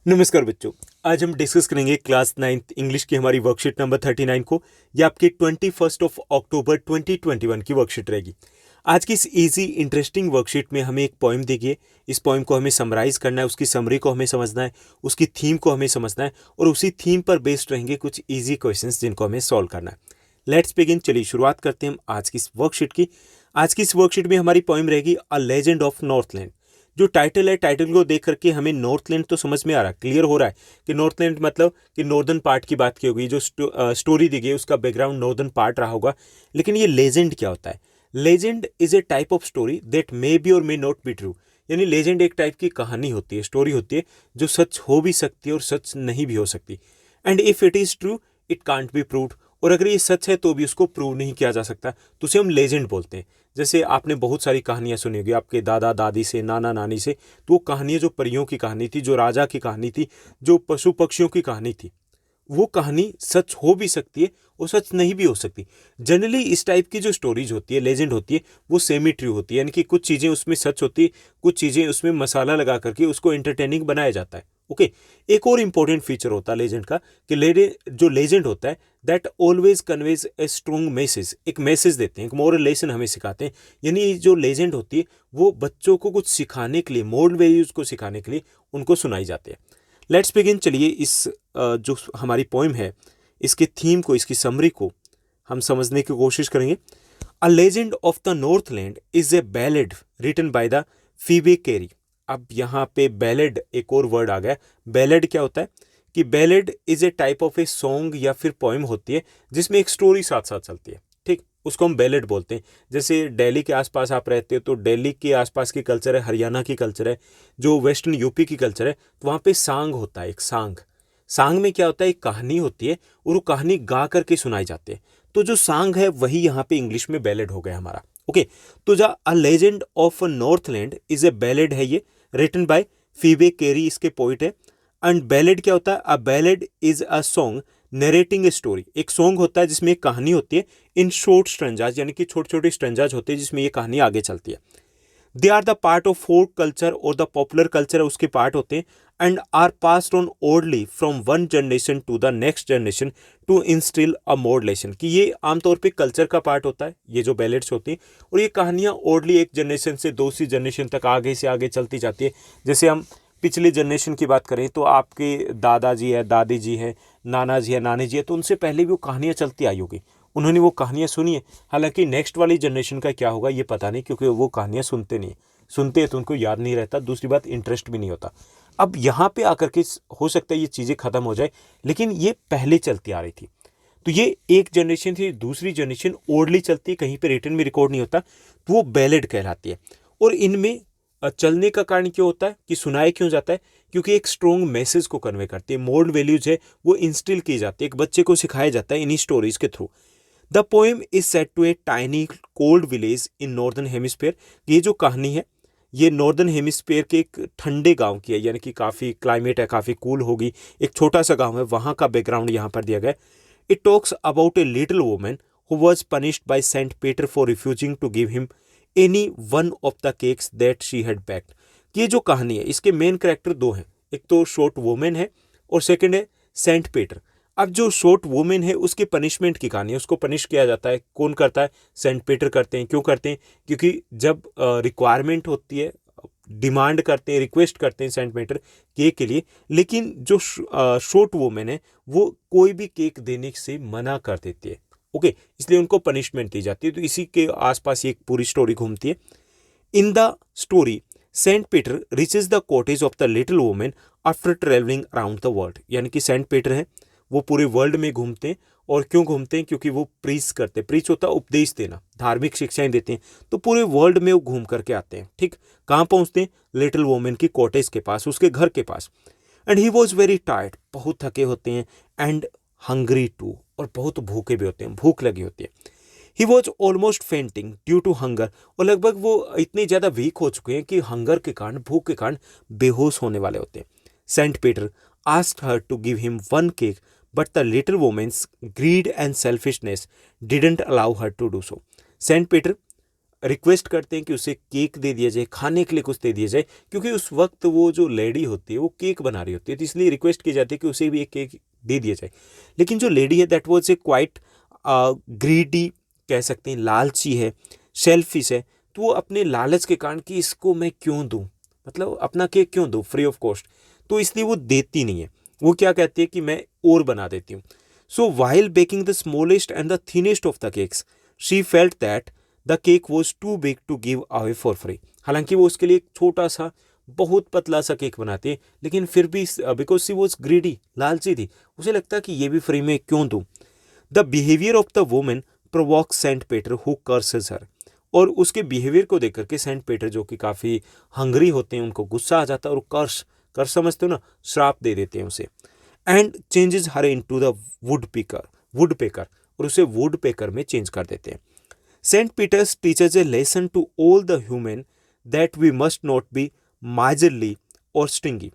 नमस्कार बच्चों। आज हम डिस्कस करेंगे क्लास 9th इंग्लिश की हमारी वर्कशीट नंबर 39 को। ये आपकी 21 अक्टूबर 2021 की वर्कशीट रहेगी। आज की इस इजी इंटरेस्टिंग वर्कशीट में हमें एक पोएम दी गई है। इस पोएम को हमें समराइज करना है, उसकी समरी को हमें समझना है, उसकी थीम को हमें समझना है और उसी थीम पर बेस्ड रहेंगे कुछ ईजी क्वेश्चंस जिनको हमें सॉल्व करना है। Let's begin. चलिए शुरुआत करते हैं हम आज की इस वर्कशीट की। आज की इस वर्कशीट में हमारी पोएम रहेगी अ लेजेंड ऑफ नॉर्थलैंड। जो टाइटल है, टाइटल को देख करके हमें नॉर्थलैंड तो समझ में आ रहा है, क्लियर हो रहा है कि नॉर्थलैंड मतलब कि नॉर्दर्न पार्ट की बात की होगी। जो स्टोरी दी गई उसका बैकग्राउंड नॉर्दर्न पार्ट रहा होगा। लेकिन ये लेजेंड क्या होता है? Legend is a type of story that may be और मे नॉट बी ट्रू। यानी लेजेंड एक टाइप की कहानी होती है, स्टोरी होती है जो सच हो भी सकती है और सच नहीं भी हो सकती। And if it is true it can't be proved. और अगर ये सच है तो भी उसको प्रूव नहीं किया जा सकता, तो उसे हम लेजेंड बोलते हैं। जैसे आपने बहुत सारी कहानियां सुनी होगी आपके दादा दादी से, नाना नानी से। तो वो कहानियां जो परियों की कहानी थी, जो राजा की कहानी थी, जो पशु पक्षियों की कहानी थी, वो कहानी सच हो भी सकती है और सच नहीं भी हो सकती। जनरली इस टाइप की जो स्टोरीज होती है, लेजेंड होती है, वो सेमी ट्रू होती है। यानी कि कुछ चीज़ें उसमें सच होती है, कुछ चीज़ें उसमें मसाला लगा करके उसको एंटरटेनिंग बनाया जाता है। ओके। एक और इंपॉर्टेंट फीचर होता है लेजेंड का कि जो लेजेंड होता है that always conveys a strong message. एक मैसेज देते हैं, एक मोरल लेसन हमें सिखाते हैं। यानी जो लेजेंड होती है वो बच्चों को कुछ सिखाने के लिए, मोरल वैल्यूज को सिखाने के लिए उनको सुनाई जाती है। Let's begin. चलिए इस जो हमारी पोइम है, इसके थीम को, इसकी समरी को हम समझने की कोशिश करेंगे। A legend of the Northland is a ballad written by the Phoebe Cary. अब यहाँ पे बैलेड एक और वर्ड आ गया। बैलेड क्या होता है कि ballad is a type of a song या फिर पोइम होती है जिसमें एक स्टोरी साथ साथ चलती है। ठीक, उसको हम बैलेड बोलते हैं। जैसे दिल्ली के आसपास आप रहते हो तो दिल्ली के आसपास की कल्चर है, हरियाणा की कल्चर है, जो वेस्टर्न यूपी की कल्चर है, तो वहाँ पे सांग होता है। एक सांग, सांग में क्या होता है, एक कहानी होती है और वो कहानी गा करके सुनाई जाती है। तो जो सांग है वही यहाँ पे इंग्लिश में बैलेड हो गया हमारा। ओके। तो जो a legend of Northland is a ballad है, ये रिटन बाय फीबे कैरी, इसके पोइट है। एंड बैलेड क्या होता है? A ballad is a song narrating a story. एक सॉन्ग होता है जिसमें एक कहानी होती है इन शॉर्ट स्ट्रेंजाज, यानी कि छोटे छोटे स्ट्रेंजाज होते हैं जिसमें ये कहानी आगे चलती है। They are the part of folk culture और द पॉपुलर कल्चर उसके पार्ट होते हैं। And are passed on orally from one generation to the next generation to instill a moderation. कि ये आमतौर पे कल्चर का पार्ट होता है, ये जो बैलेट्स होती हैं, और ये कहानियाँ ओरली एक जनरेशन से दूसरी जनरेशन तक आगे से आगे चलती जाती है। जैसे हम पिछले जनरेशन की बात करें तो आपके दादाजी है, दादी जी है, नाना जी है, नानी जी है, तो उनसे पहले भी वो कहानियाँ चलती आई होगी, उन्होंने वो कहानियाँ सुनी है। हालांकि नेक्स्ट वाली जनरेशन का क्या होगा ये पता नहीं, क्योंकि वो कहानियाँ सुनते नहीं, सुनते हैं तो उनको याद नहीं रहता, दूसरी बात इंटरेस्ट भी नहीं होता। अब यहाँ पे आकर के हो सकता है ये चीज़ें ख़त्म हो जाए, लेकिन ये पहले चलती आ रही थी। तो ये एक जनरेशन थी, दूसरी जनरेशन ओरली चलती है, कहीं पे रिटर्न में रिकॉर्ड नहीं होता, तो वो बैलेड कहलाती है। और इनमें चलने का कारण क्यों होता है कि सुनाया क्यों जाता है? क्योंकि एक स्ट्रॉन्ग मैसेज को कन्वे करती है, मोरल वैल्यूज है वो इंस्टिल की जाती है, एक बच्चे को सिखाया जाता है इन्हीं स्टोरीज के through. The poem is set to a tiny cold village in northern hemisphere. ये जो कहानी है ये नॉर्दर्न हेमिस्फेयर के एक ठंडे गांव की है, यानी कि काफ़ी क्लाइमेट है, काफ़ी कूल होगी, एक छोटा सा गांव है, वहाँ का बैकग्राउंड यहाँ पर दिया गया है। It talks about a little woman who was punished by Saint Peter for refusing to give him any one of the cakes that she had baked. ये जो कहानी है इसके मेन कैरेक्टर दो हैं, एक तो शॉर्ट वुमेन है और सेकंड है सेंट पीटर। अब जो शॉर्ट वुमेन है उसकी पनिशमेंट की कहानी है, उसको पनिश किया जाता है। कौन करता है? सेंट पीटर करते हैं। क्यों करते हैं? क्योंकि जब रिक्वायरमेंट होती है, डिमांड करते हैं, रिक्वेस्ट करते हैं सेंट पीटर केक के लिए, लेकिन जो शॉर्ट वुमेन है वो कोई भी केक देने से मना कर देती है। ओके, इसलिए उनको पनिशमेंट दी जाती है। तो इसी के आसपास एक पूरी स्टोरी घूमती है। In the story Saint Peter reaches the cottage of the little women after travelling around the world. यानी कि सेंट पीटर है वो पूरे वर्ल्ड में घूमते हैं। और क्यों घूमते हैं? क्योंकि वो प्रीच करते हैं। प्रीच होता है उपदेश देना, धार्मिक शिक्षाएं देते हैं, तो पूरे वर्ल्ड में वो घूम करके आते हैं। ठीक, कहाँ पहुँचते हैं? लिटिल वुमेन की कॉटेज के पास, उसके घर के पास। And he was very tired, बहुत थके होते हैं, एंड हंग्री टू, और बहुत भूखे भी होते हैं, भूख लगी होती है। He was almost fainting due to hunger, और लगभग वो इतने ज़्यादा वीक हो चुके हैं कि हंगर के कारण, भूख के कारण बेहोश होने वाले होते हैं। Saint Peter asked her to give him one cake, but the little women's greed and selfishness didn't allow her to do so. Saint Peter request करते हैं कि उसे केक दे दिया जाए, खाने के लिए कुछ दे दिया जाए, क्योंकि उस वक्त वो जो लेडी होती है वो केक बना रही होती है, तो इसलिए रिक्वेस्ट की जाती है कि उसे भी एक केक दे दिया जाए। लेकिन जो लेडी है that was a quite greedy, कह सकते हैं लालची है, सेल्फिश है। तो वो अपने लालच के कारण कि इसको मैं क्यों दूं, मतलब अपना केक क्यों दूं फ्री ऑफ कॉस्ट, तो इसलिए वो देती नहीं है। वो क्या कहती है कि मैं और बना देती हूँ। So while baking the smallest and the thinnest of the cakes she felt that the cake was too big to give away for free. हालांकि वो उसके लिए एक छोटा सा बहुत पतला सा केक बनाती है, लेकिन फिर भी बिकॉज सी वॉज ग्रीडी, लालची थी, उसे लगता है कि ये भी फ्री में क्यों दूं। The behaviour of the women provokes Saint Peter who curses her. और उसके बिहेवियर को देख करके सेंट पीटर जो कि काफ़ी हंग्री होते हैं, उनको गुस्सा आ जाता है और कर्स, कर्स समझते हो ना, श्राप दे देते हैं उसे। And changes her into the woodpecker, और उसे वुड पेकर में चेंज कर देते हैं। Saint Peter's teaches a lesson to all the human that we must not be miserly और स्टिंगी।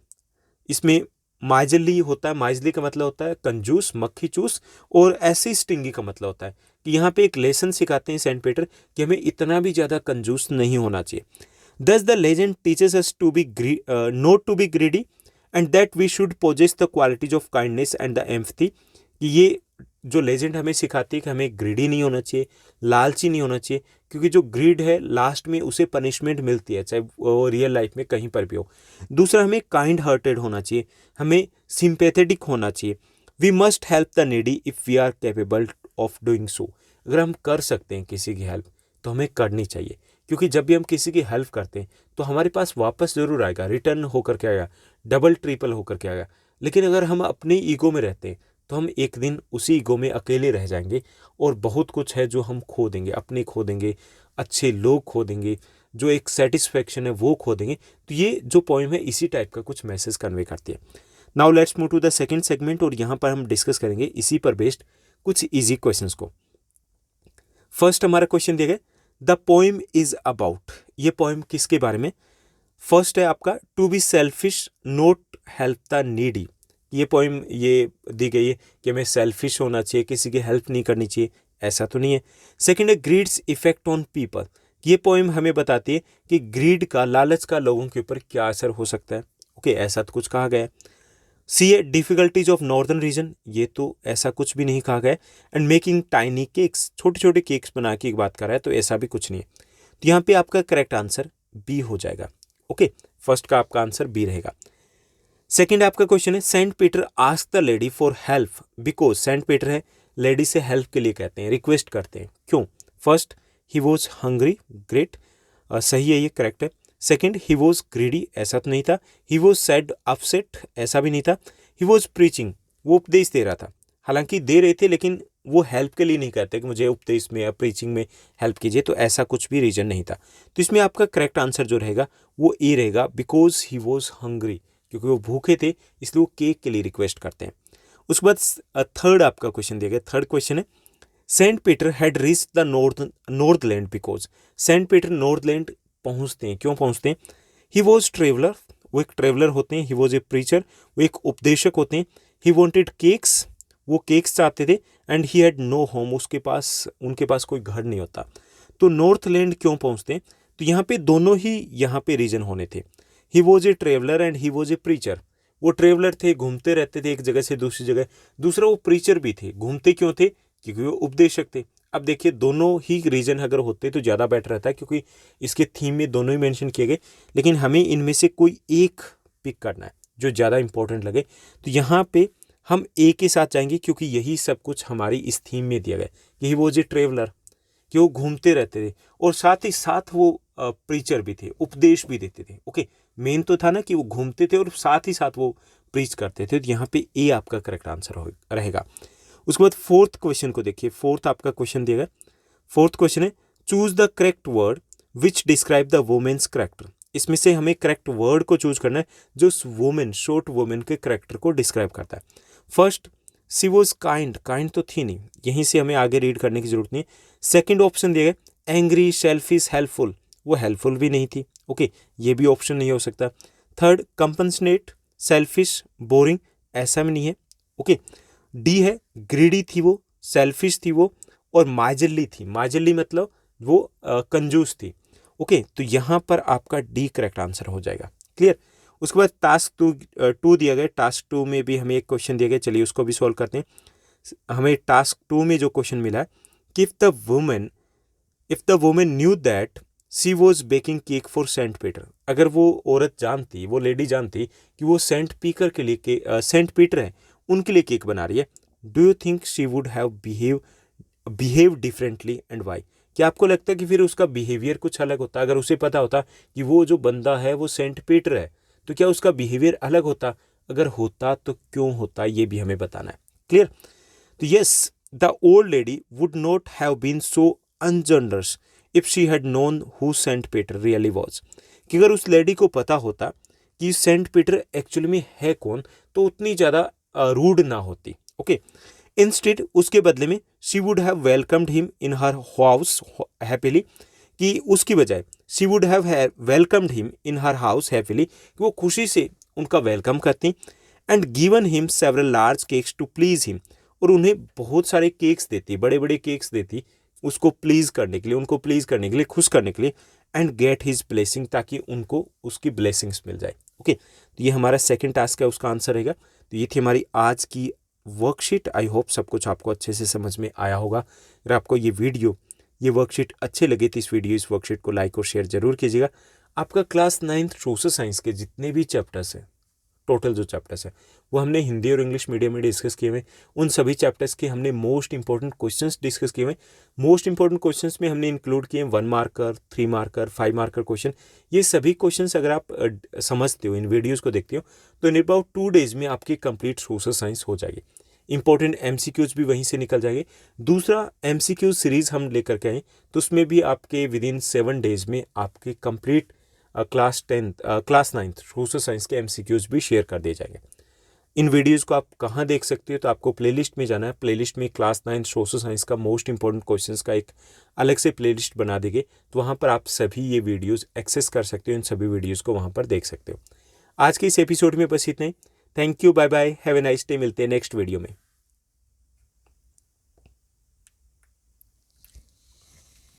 इसमें माइजरली होता है, माइजली का मतलब होता है कंजूस, मक्खी चूस, और ऐसे स्टिंगी का मतलब होता है कि यहाँ पे एक लेसन सिखाते हैं सेंट पीटर कि हमें इतना भी ज़्यादा कंजूस नहीं होना चाहिए। Thus the legend teaches us to be not to be greedy and that we should possess the qualities of kindness and the empathy. कि ये जो लेजेंड हमें सिखाती है कि हमें ग्रीडी नहीं होना चाहिए, लालची नहीं होना चाहिए, क्योंकि जो ग्रीड है लास्ट में उसे पनिशमेंट मिलती है, चाहे वो रियल लाइफ में कहीं पर भी हो। दूसरा, हमें काइंड हार्टेड होना चाहिए, हमें सिंपैथेटिक होना चाहिए। We must help the needy if we are capable of doing so. अगर हम कर सकते हैं किसी की हेल्प तो हमें करनी चाहिए, क्योंकि जब भी हम किसी की हेल्प करते हैं तो हमारे पास वापस ज़रूर आएगा, रिटर्न होकर के आएगा, डबल ट्रिपल होकर के आएगा। लेकिन अगर हम अपने ईगो में रहते हैं तो हम एक दिन उसी ईगो में अकेले रह जाएंगे और बहुत कुछ है जो हम खो देंगे, अपने खो देंगे, अच्छे लोग खो देंगे, जो एक सेटिस्फैक्शन है वो खो देंगे। तो ये जो पोएम है इसी टाइप का कुछ मैसेज कन्वे करती है। Now let's move to the second segment, और यहाँ पर हम डिस्कस करेंगे इसी पर बेस्ड कुछ इजी क्वेश्चंस को। फर्स्ट हमारा क्वेश्चन दिया गया, द पोएम इज अबाउट। ये पोएम किसके बारे में? फर्स्ट है आपका to be selfish not help the needy. ये पोएम ये दी गई है कि हमें सेल्फिश होना चाहिए, किसी की हेल्प नहीं करनी चाहिए, ऐसा तो नहीं है। सेकंड है ग्रीड्स इफेक्ट ऑन पीपल। ये पोएम हमें बताती है कि ग्रीड का, लालच का लोगों के ऊपर क्या असर हो सकता है। ओके, ऐसा तो कुछ कहा गया है। सी है डिफिकल्टीज ऑफ नॉर्दर्न रीजन। ये तो ऐसा कुछ भी नहीं कहा गया है। एंड मेकिंग टाइनी केक्स, छोटे छोटे केक्स बना के एक बात कर रहा है, तो ऐसा भी कुछ नहीं है। तो यहाँ पे आपका करेक्ट आंसर बी हो जाएगा। ओके, फर्स्ट का आपका आंसर बी रहेगा। सेकंड आपका क्वेश्चन है, Saint Peter ask the lady for help because. Saint Peter है, लेडी से हेल्प के लिए कहते हैं, रिक्वेस्ट करते हैं, क्यों? First, he was hungry, great, सही है, ये करेक्ट है। सेकंड, ही वॉज ग्रीडी, ऐसा तो नहीं था। ही वॉज सैड, अपसेट, ऐसा भी नहीं था। ही वॉज प्रीचिंग, वो उपदेश दे रहा था, हालांकि दे रहे थे लेकिन वो हेल्प के लिए नहीं कहते कि मुझे उपदेश में या प्रीचिंग में हेल्प कीजिए, तो ऐसा कुछ भी रीजन नहीं था। तो इसमें आपका करेक्ट आंसर जो रहेगा वो ए रहेगा, बिकॉज ही वॉज हंग्री, क्योंकि वो भूखे थे इसलिए वो केक के लिए रिक्वेस्ट करते हैं। उसके बाद थर्ड आपका क्वेश्चन दिया गया। थर्ड क्वेश्चन है, Saint Peter had reach the Northland because. Saint Peter Northland पहुंचते हैं, क्यों पहुंचते हैं? ही वॉज ट्रेवलर, वो एक ट्रेवलर होते हैं। ही वॉज ए प्रीचर, वो एक उपदेशक होते हैं। ही वॉन्टेड केक्स, वो केक्स चाहते थे। And he had no home, उनके पास कोई घर नहीं होता। तो नॉर्थलैंड क्यों पहुंचते हैं? तो यहाँ पे दोनों ही यहाँ पे रीजन होने थे। He was a traveller and he was a preacher. वो ट्रेवलर थे, घूमते रहते थे एक जगह से दूसरी जगह। दूसरा, वो प्रीचर भी थे। घूमते क्यों थे? क्योंकि वो उपदेशक थे। अब देखिए, दोनों ही रीजन अगर होते तो ज़्यादा बेटर रहता है, क्योंकि इसके थीम में दोनों ही मेंशन किए गए, लेकिन हमें इनमें से कोई एक पिक करना है जो ज़्यादा इंपॉर्टेंट लगे। तो यहाँ पे हम ए के साथ जाएंगे, क्योंकि यही सब कुछ हमारी इस थीम में दिया गया कि ही वॉज ए ट्रेवलर, कि वो घूमते रहते थे और साथ ही साथ वो प्रीचर भी थे, उपदेश भी देते थे। ओके, मेन तो था ना कि वो घूमते थे और साथ ही साथ वो प्रीच करते थे। तो यहाँ पे ए आपका करेक्ट आंसर रहेगा। उसके बाद फोर्थ क्वेश्चन को देखिए। फोर्थ आपका क्वेश्चन दिया गया। फोर्थ क्वेश्चन है, choose the correct word which describe the women's character. इसमें से हमें करेक्ट वर्ड को चूज करना है जो उस वुमेन, शॉर्ट वुमेन के करेक्टर को डिस्क्राइब करता है। First, she was kind, kind तो थी नहीं, यहीं से हमें आगे रीड करने की जरूरत नहीं है। सेकेंड ऑप्शन दिया गया, एंग्री, सेल्फिश, हेल्पफुल, वो हेल्पफुल भी नहीं थी। ओके, ये भी ऑप्शन नहीं हो सकता। थर्ड, कंपनसेट, सेल्फिश, बोरिंग, ऐसा भी नहीं है। ओके, डी है, ग्रीडी थी वो, सेल्फिश थी वो, और माइजरली थी। माइजरली मतलब वो कंजूस थी। ओके, तो यहाँ पर आपका डी करेक्ट आंसर हो जाएगा। क्लियर। उसके बाद टास्क टू दिया गया। टास्क टू में भी हमें एक क्वेश्चन दिया गया, चलिए उसको भी सॉल्व करते हैं। हमें टास्क टू में जो क्वेश्चन मिला है कि if the women knew that she was baking cake for saint Peter, अगर वो औरत जानती, वो लेडी जानती कि वो सेंट पीटर है, उनके लिए केक बना रही है, do you think she would have behave differently and why? क्या आपको लगता है कि फिर उसका बिहेवियर कुछ अलग होता? अगर उसे पता होता कि वो जो बंदा है वो सेंट पीटर है, तो क्या उसका बिहेवियर अलग होता? अगर होता तो क्यों होता, ये भी हमें बताना है। क्लियर। तो yes, the old lady would not have been so ungenerous if she had known who Saint Peter really was, कि अगर उस लेडी को पता होता कि सेंट पीटर एक्चुअली में है कौन, तो उतनी ज़्यादा रूड ना होती। ओके, इंस्टेड उसके बदले में she would have welcomed him in her house happily, कि उसकी बजाय she would have welcomed him in her house happily, कि वो खुशी से उनका वेलकम करती, and given him several large cakes to please him, और उन्हें बहुत सारे केक्स देती, बड़े बड़े केक्स देती उसको प्लीज करने के लिए, उनको प्लीज करने के लिए, खुश करने के लिए, एंड गेट हिज ब्लेसिंग, ताकि उनको उसकी ब्लेसिंग्स मिल जाए। ओके, तो ये हमारा सेकंड टास्क है, उसका आंसर रहेगा। तो ये थी हमारी आज की वर्कशीट। आई होप सब कुछ आपको अच्छे से समझ में आया होगा। अगर आपको ये वर्कशीट अच्छे लगे तो इस वर्कशीट को लाइक और शेयर जरूर कीजिएगा। आपका क्लास 9th सोशल साइंस के जितने भी चैप्टर्स हैं, टोटल जो चैप्टर्स है वो हमने हिंदी और इंग्लिश मीडियम में डिस्कस किए हुए। उन सभी चैप्टर्स के हमने मोस्ट इंपॉर्टेंट क्वेश्चंस डिस्कस किए हुए। मोस्ट इंपॉर्टेंट क्वेश्चंस में हमने इंक्लूड किए 1 मार्कर, 3 मार्कर, 5 मार्कर क्वेश्चन। ये सभी क्वेश्चंस अगर आप समझते हो, इन वीडियोज़ को देखते हो, तो इन अबाउट 2 डेज में आपकी कंप्लीट सोशल साइंस हो जाएगी। इंपॉर्टेंट एमसीक्यूज भी वहीं से निकल जाएंगे। दूसरा एमसीक्यू सीरीज हम लेकर के आए, तो उसमें भी आपके विद इन 7 डेज में आपके complete class 9th social science के एमसीक्यूज भी शेयर कर दिए जाएंगे। इन वीडियोस को आप कहाँ देख सकते हो? तो आपको प्लेलिस्ट में जाना है। प्लेलिस्ट में क्लास 9th सोशल साइंस का मोस्ट इंपॉर्टेंट क्वेश्चंस का एक अलग से प्लेलिस्ट बना देंगे, तो वहाँ पर आप सभी ये वीडियोस एक्सेस कर सकते हो। इन सभी वीडियोस को वहाँ पर देख सकते हो। आज के इस एपिसोड में बस इतना ही। Thank you, bye bye, have a nice day. मिलते हैं नेक्स्ट वीडियो में।